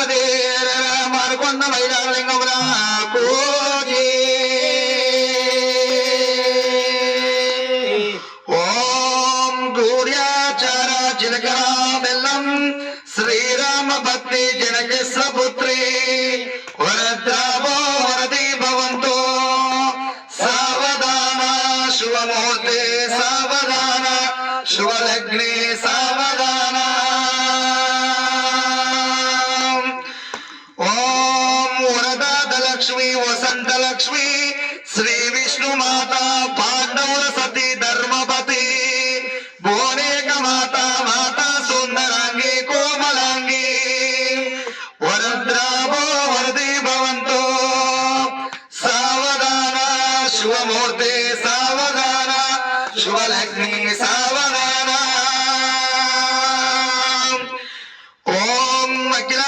గణపతి మారుకొండ మైలాలింగముల పూజీ ఓం గూర్యాచార చిలకర బెల్లం శ్రీరామ భక్తి జనకేశ్వర పుత్రి వరద్రావో వరది భవంతో సావధాన శుభముహూర్తే సావధాన శుభలగ్నే సావధాన ఓం వరదాలక్ష్మి వసంత లక్ష్మి శ్రీ విష్ణు మాత పాండవుల సతీ ధర్మపతి భువనేక మాత మాత సుందరాంగి కోమలాంగి వరద్రావో వరది భవంతో సావధాన శుభమూర్తే సావధాన శుభలగ్ని సావధాన ఓం అఖిల